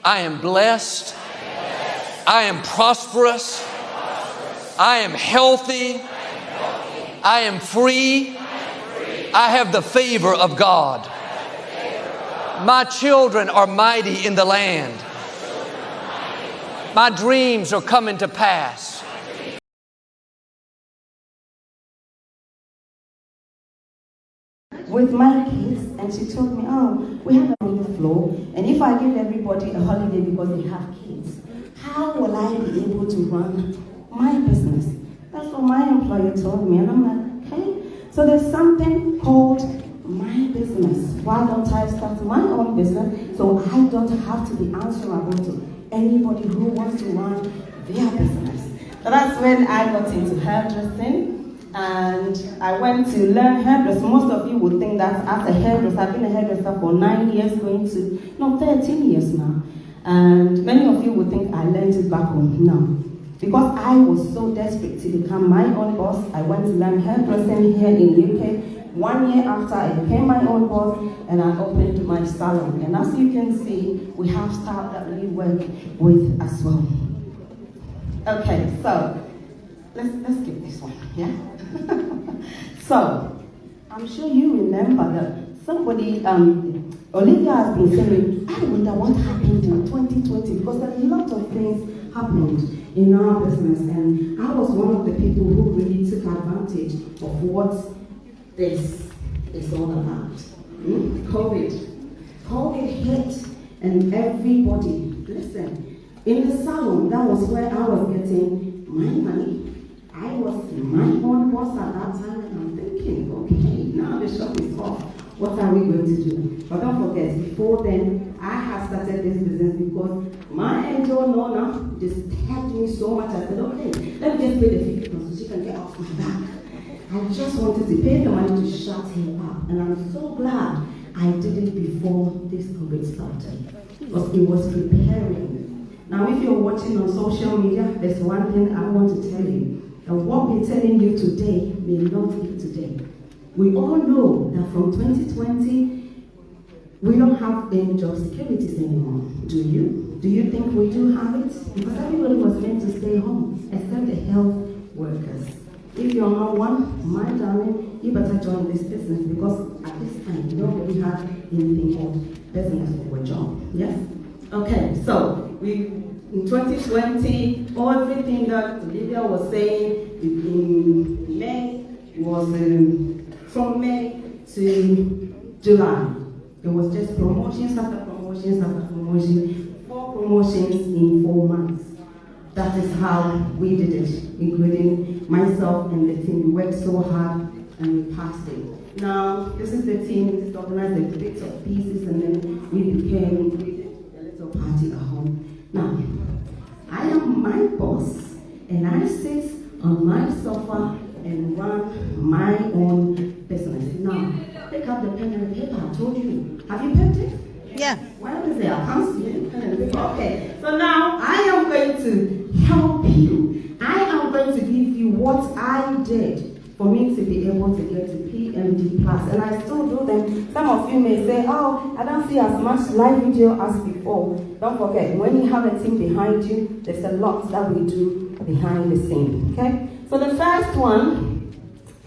I am blessed. I am prosperous. I am healthy. I am free. I have the favor of God. My children are mighty in the land. My dreams are coming to pass. With my kids, and she told me, oh, we have a on the floor, and if I give everybody a holiday because they have kids, how will I be able to run my business? That's what my employer told me, and I'm like, okay. So there's something called my business. Why don't I start my own business so I don't have to be answerable to anybody who wants to run their business? So that's when I got into hairdressing. And I went to learn hairdressing. Most of you would think that as a hairdresser, I've been a hairdresser for 9 years, 13 years now. And many of you would think I learned it back home. No. Because I was so desperate to become my own boss, I went to learn hairdressing here in the UK. 1 year after, I became my own boss, and I opened my salon. And as you can see, we have staff that we work with as well. Okay, so let's get this one, yeah? So, I'm sure you remember that somebody, Olivia has been saying, I wonder what happened in 2020, because a lot of things happened in our business, and I was one of the people who really took advantage of what this is all about. COVID hit, and everybody, listen, in the salon, that was where I was getting my money. I was my own boss at that time, and I'm thinking, okay, now the shop is off. What are we going to do? But don't forget, before then, I had started this business because my angel Nona just helped me so much. I said, okay, let me just pay the 50% so she can get off my back. I just wanted to pay the money to shut her up, and I'm so glad I did it before this COVID started, because it was preparing. Now, if you're watching on social media, there's one thing I want to tell you. And what we're telling you today may not be today. We all know that from 2020, we don't have any job securities anymore. Do you? Do you think we do have it? Because everybody was meant to stay home, except the health workers. If you're not one, my darling, you better join this business, because at this time, we don't really have anything called business or a job. Yes? Okay, so in 2020, everything that Olivia was saying in May was from May to July. It was just promotions after promotions after promotions, 4 promotions in 4 months. That is how we did it, including myself and the team. We worked so hard and we passed it. Now, this is the team that organized the bits of pieces, and then we did a little party at home. Now, I am my boss, and I sit on my sofa and run my own business. Now, pick up the pen and paper. I told you. Have you picked it? Yeah. Where is it? I can't see it. Pen and paper. Okay. So now I am going to help you. I am going to give you what I did for me to be able to get to PMD Plus. And I still do them. Some of you may say, oh, I don't see as much live video as before. Don't forget, when you have a team behind you, there's a lot that we do behind the scene. Okay? So the first one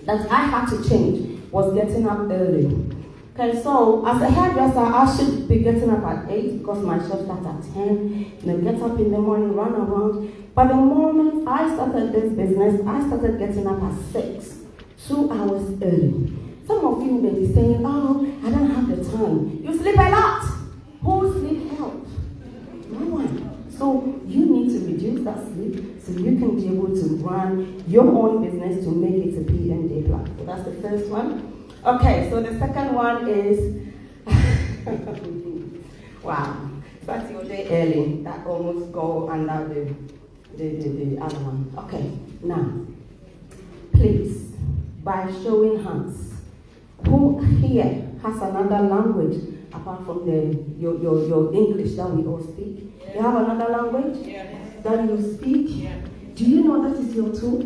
that I had to change was getting up early. Okay, so as a hairdresser, I should be getting up at 8 because my shop starts at 10. Get up in the morning, run around. But the moment I started this business, I started getting up at 6, 2 hours early. Some of you may be saying, oh, I don't have the time. You sleep a lot. Who sleep helps? No one. So you need to reduce that sleep so you can be able to run your own business to make it a PMD Plus. So that's the first one. Okay, so the second one is, wow, start your day early. That almost go under the other one. Okay, now, please, by showing hands, who here has another language apart from your English that we all speak? You have another language that you speak? Do you know that is your tool?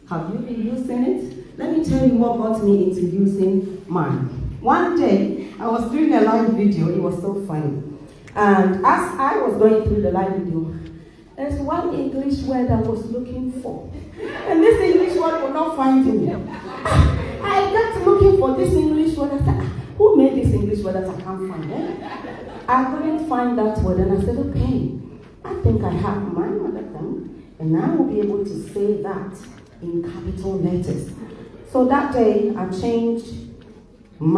Have you been using it? Let me tell you what got me into using mine. One day, I was doing a live video. It was so funny. And as I was going through the live video, there's one English word I was looking for. And this English word will not find me. I got looking for this English word. I said, who made this English word that I can't find it? I couldn't find that word. And I said, okay, I think I have my mother tongue. And I will be able to say that in capital letters. So that day, I changed on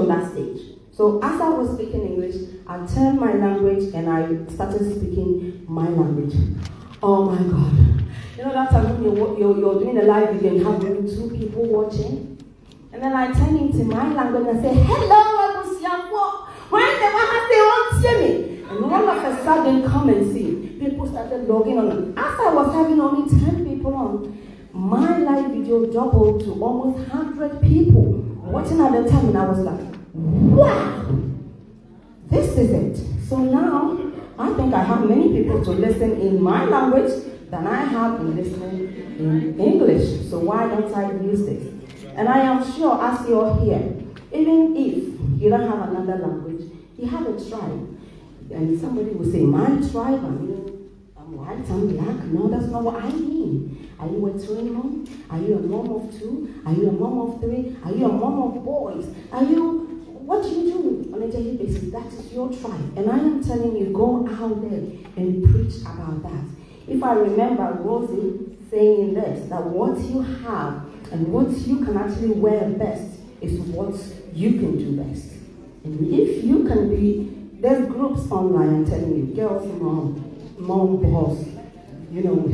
that stage. So as I was speaking English, I turned my language and I started speaking my language. Oh my God. You know that time when you're doing a live video and you have only 2 people watching? And then I turn into my language and I say, hello, Abusiampo. When the Mama say, won't see me. And all of a sudden, come and see. People started logging on. As I was having only 10 people on, my live video doubled to almost 100 people watching at the time, and I was like, wow, this is it. So now, I think I have many people to listen in my language than I have in listening in English. So why don't I use this? And I am sure as you're here, even if you don't have another language, you have a tribe. And somebody will say, my tribe, I mean, I'm white, I'm black. No, that's not what I mean. Are you a twin mom? Are you a mom of 2? Are you a mom of 3? Are you a mom of boys? What do you do on a daily basis? That is your tribe. And I am telling you, go out there and preach about that. If I remember Rosie saying this, that what you have and what you can actually wear best is what you can do best. And if you can be, there's groups online, I'm telling you, girls, mom, boss,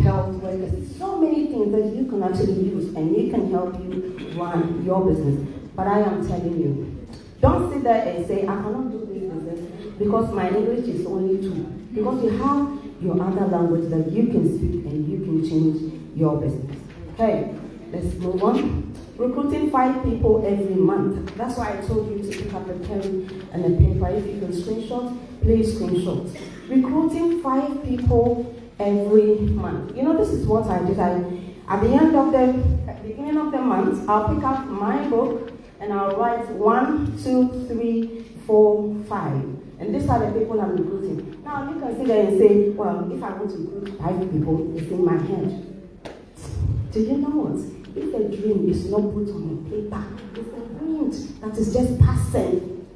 health workers, so many things that you can actually use and it can help you run your business. But I am telling you, don't sit there and say, I cannot do this business because my English is only 2. Because you have your other language that you can speak and you can change your business. Okay, let's move on. Recruiting 5 people every month. That's why I told you to pick up a pen and a paper. If you can screenshot, please screenshot. Recruiting 5 people every month. This is what I did. At the beginning of the month, I'll pick up my book and I'll write 1, 2, 3, 4, 5. And these are the people I'm recruiting. Now you can sit there and say, well, if I want to recruit 5 people, it's in my head. Do you know what? If a dream is not put on a paper, it's a dream that is just passing.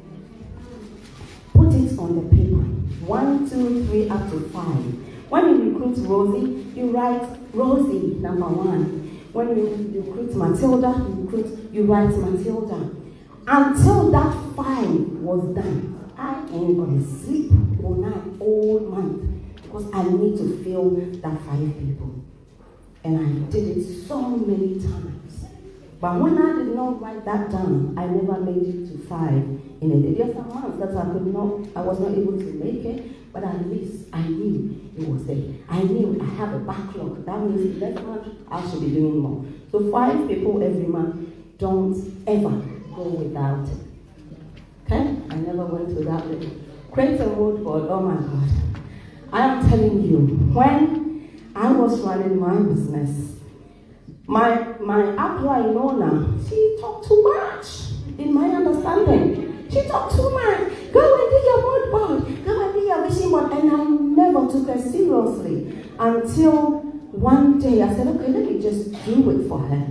Put it on the paper. 1, 2, 3, up to 5. When you recruit Rosie, you write Rosie, number 1. When you recruit Matilda, you write Matilda. Until that 5 was done, I ain't gonna sleep all month because I need to fill that 5 people. And I did it so many times. But when I did not write that down, I never made it to 5 in a day. There are some months that I was not able to make it, but at least I knew it was there. I knew I have a backlog. That means next month I should be doing more. So 5 people every month, don't ever go without it. Okay? I never went without it. Create a mood board, oh my God. I am telling you, when I was running my business, my upline owner, she talked too much, in my understanding. She talked too much. Go and do your mood board. Go and do your vision board. And I never took her seriously until one day I said, okay, let me just do it for her.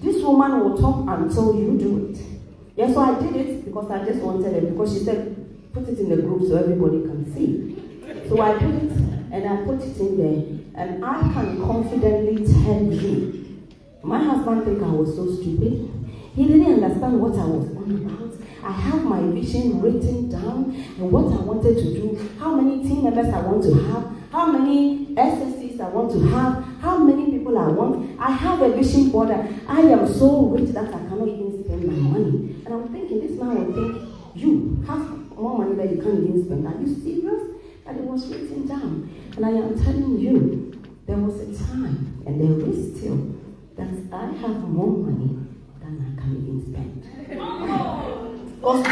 This woman will talk until you do it. Yeah, so I did it because I just wanted it, because she said, put it in the group so everybody can see. So I did it and I put it in there. And I can confidently tell you, my husband think I was so stupid. He didn't understand what I was on about. I have my vision written down and what I wanted to do, how many team members I want to have, how many SSCs I want to have, how many people I want. I have a vision board. I am so rich that I cannot even spend my money. And I'm thinking, this man will think, you have more money that you can't even spend. Are you serious? And it was written down. And I am telling you, there was a time, and there is still, that I have more money than I can even spend. Because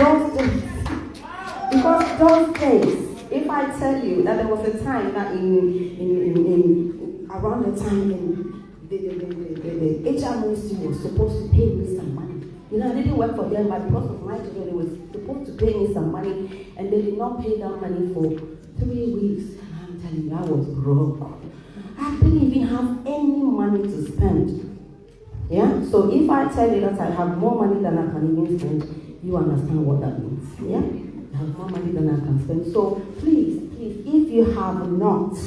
those days, if I tell you that there was a time that in around the time the HMOC was supposed to pay me some money, You know, I didn't work for them, but because of my children, they were supposed to pay me some money, and they did not pay that money for 3 weeks. And I'm telling you, I was broke. I didn't even have any money to spend. Yeah? So if I tell you that I have more money than I can even spend, you understand what that means. Yeah? I have more money than I can spend. So please, if you have not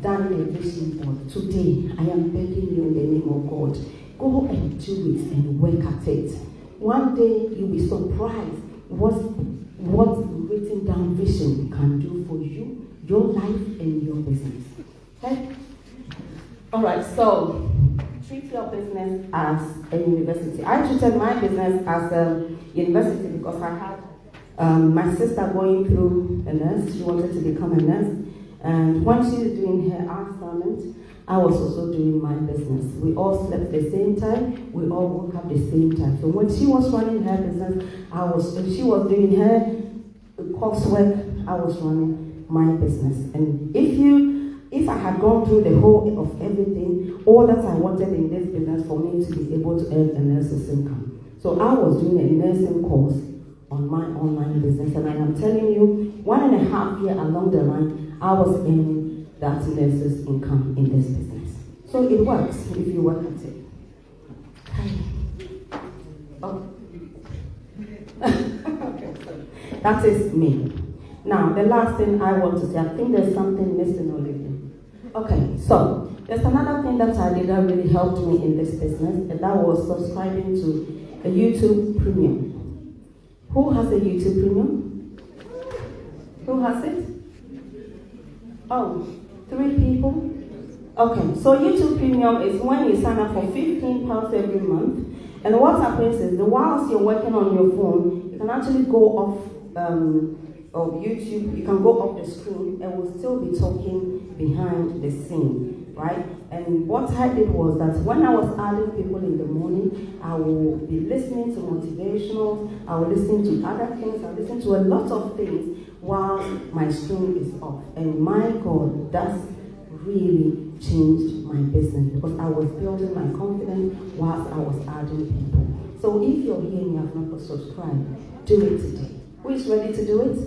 done a vision board today, I am begging you in the name of God, go and do it and work at it. One day you'll be surprised what written down vision can do for you, your life, and your business. Okay? All right, so treat your business as a university. I treated my business as a university because I had my sister going through a nurse. She wanted to become a nurse. And when she was doing her assignment, I was also doing my business. We all slept at the same time. We all woke up the same time. So when she was running her business, she was doing her coursework, I was running my business. And if I had gone through the whole of everything, all that I wanted in this business for me to be able to earn a nurse's income. So I was doing a nursing course on my online business, and I am telling you, 1.5 years along the line, I was earning that nurse's income in this business. So it works if you work at it. Oh. Okay, so that is me. Now, the last thing I want to say, I think there's something missing or leaving. Okay, so there's another thing that I did that really helped me in this business, and that was subscribing to a YouTube Premium. Who has a YouTube Premium? Who has it? Oh, 3 people? Okay, so YouTube Premium is when you sign up for £15 every month, and what happens is, whilst you're working on your phone, you can actually go off of YouTube, you can go off the screen and we'll still be talking behind the scene, right? And what I did was that when I was adding people in the morning, I will be listening to motivational, I will listen to other things, I listen to a lot of things while my screen is off. And my God, that's really changed my business because I was building my confidence whilst I was adding people. So if you're here and you have not subscribed, do it today. Who is ready to do it?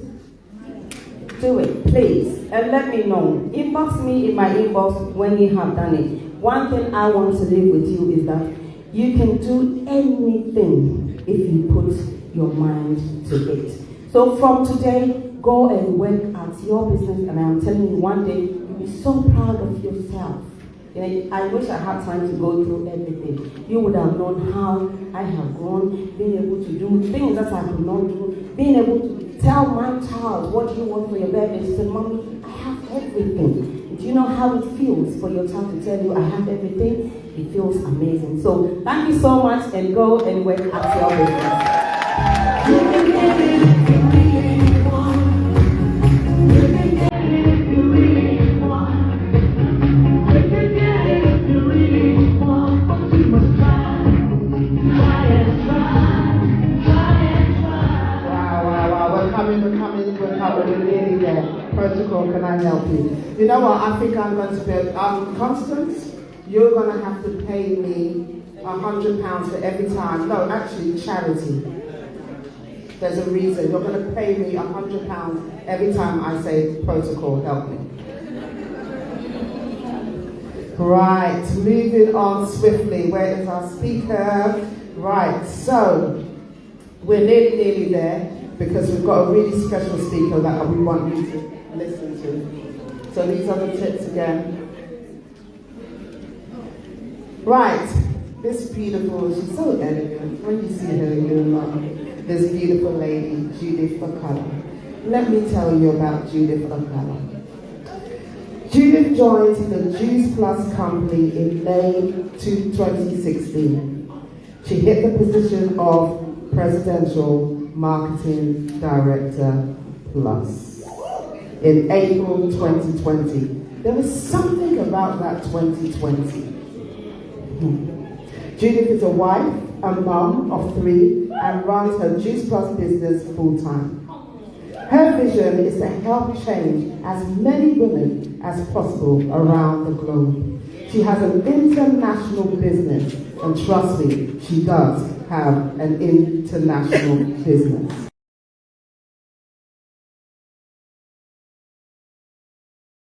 Do it, please, and let me know. Inbox me in my inbox when you have done it. One thing I want to leave with you is that you can do anything if you put your mind to it. So from today, go and work at your business, and I'm telling you, one day you'll be so proud of yourself. You know, I wish I had time to go through everything. You would have known how I have grown, being able to do things that I could not do, being able to tell my child, what do you want for your birthday? She said, Mommy, I have everything. Do you know how it feels for your child to tell you, I have everything? It feels amazing. So thank you so much, and go and work at your business. We're nearly there. Protocol, can I help you? You know what? I think I'm going to be Constance, you're going to have to pay me £100 for every time. No, actually, charity. There's a reason. You're going to pay me £100 every time I say protocol, help me. Right, moving on swiftly. Where is our speaker? Right, so we're nearly there, because we've got a really special speaker that we want you to listen to. So these are the tips again. Right, this beautiful, she's so elegant. When you see her, you'll love this beautiful lady, Judith Okala. Let me tell you about Judith Okala. Judith joined the Juice Plus company in May 2016. She hit the position of Presidential Marketing Director Plus in April 2020. There was something about that 2020. Judith is a wife, a mom of 3, and runs her Juice Plus business full-time. Her vision is to help change as many women as possible around the globe. She has an international business, and trust me, she does. have an international business.